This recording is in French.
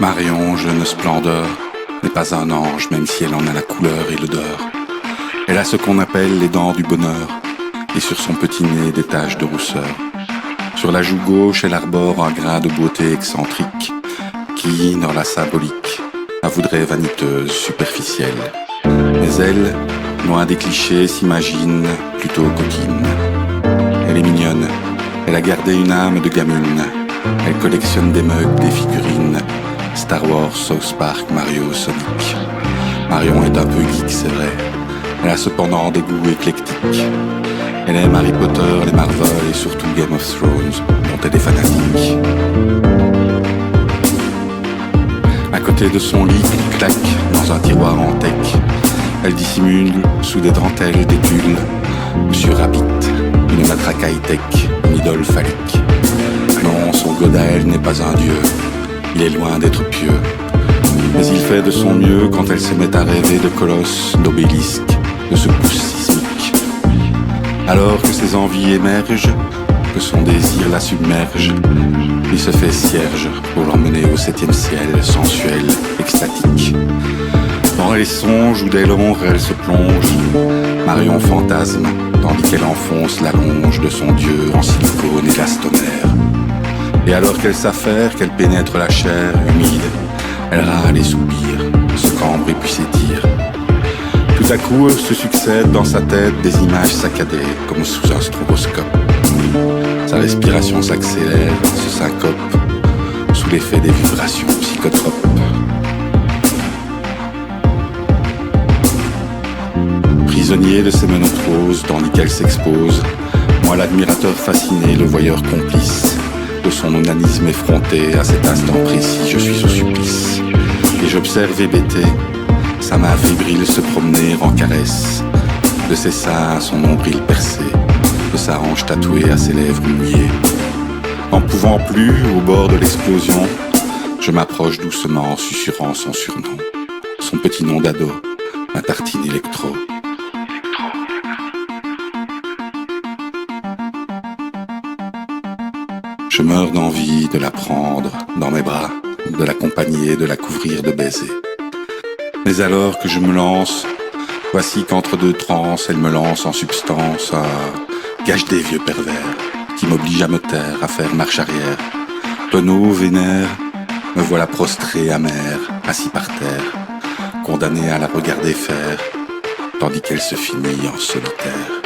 Marion, jeune splendeur, n'est pas un ange, même si elle en a la couleur et l'odeur. Elle a ce qu'on appelle les dents du bonheur, et sur son petit nez des taches de rousseur. Sur la joue gauche, elle arbore un grain de beauté excentrique, qui, dans la symbolique, la voudrait vaniteuse, superficielle. Mais elle, loin des clichés, s'imagine plutôt coquine. Elle est mignonne, elle a gardé une âme de gamine. Elle collectionne des mugs, des figurines, Star Wars, South Park, Mario, Sonic. Marion est un peu geek, c'est vrai. Elle a cependant des goûts éclectiques. Elle aime Harry Potter, les Marvel et surtout Game of Thrones, dont elle est fanatique. À côté de son lit, clic-clac, dans un tiroir en tech, elle dissimule sous des dentelles, des tulles, Monsieur Rabbit, une matraque high-tech, une idole phallique. Non, son god à elle n'est pas un dieu, il est loin d'être pieux. Mais il fait de son mieux quand elle se met à rêver de colosses, d'obélisques, de secousses sismiques. Alors que ses envies émergent, que son désir la submerge, il se fait cierge pour l'emmener au 7e ciel, sensuel, extatique. Dans les songes où dès l'ombre elle se plonge, Marion fantasme, tandis qu'elle enfonce la longe de son dieu en silicone élastomère. Et alors qu'elle s'affaire, qu'elle pénètre la chair humide, elle râle et soupire, se cambre et puis s'étire. Tout à coup se succèdent dans sa tête des images saccadées, comme sous un stroboscope. Sa respiration s'accélère, se syncope, sous l'effet des vibrations psychotropes. Prisonnier de ses ménotroses, tandis qu'elle s'expose, moi l'admirateur fasciné, le voyeur complice, de son onanisme effronté, à cet instant précis, je suis au supplice. Et j'observe hébété, sa main fébrile se promener en caresse, de ses seins à son nombril percé, de sa hanche tatouée à ses lèvres mouillées. N'en pouvant plus, au bord de l'explosion, je m'approche doucement en susurrant son surnom, son petit nom d'ado, ma tartine électro. Je meurs d'envie de la prendre dans mes bras, de l'accompagner, de la couvrir de baisers. Mais alors que je me lance, voici qu'entre deux transes, elle me lance en substance un gage des vieux pervers qui m'oblige à me taire, à faire marche arrière. Tonneau, vénère, me voilà prostré, amer, assis par terre, condamné à la regarder faire, tandis qu'elle se finit en solitaire.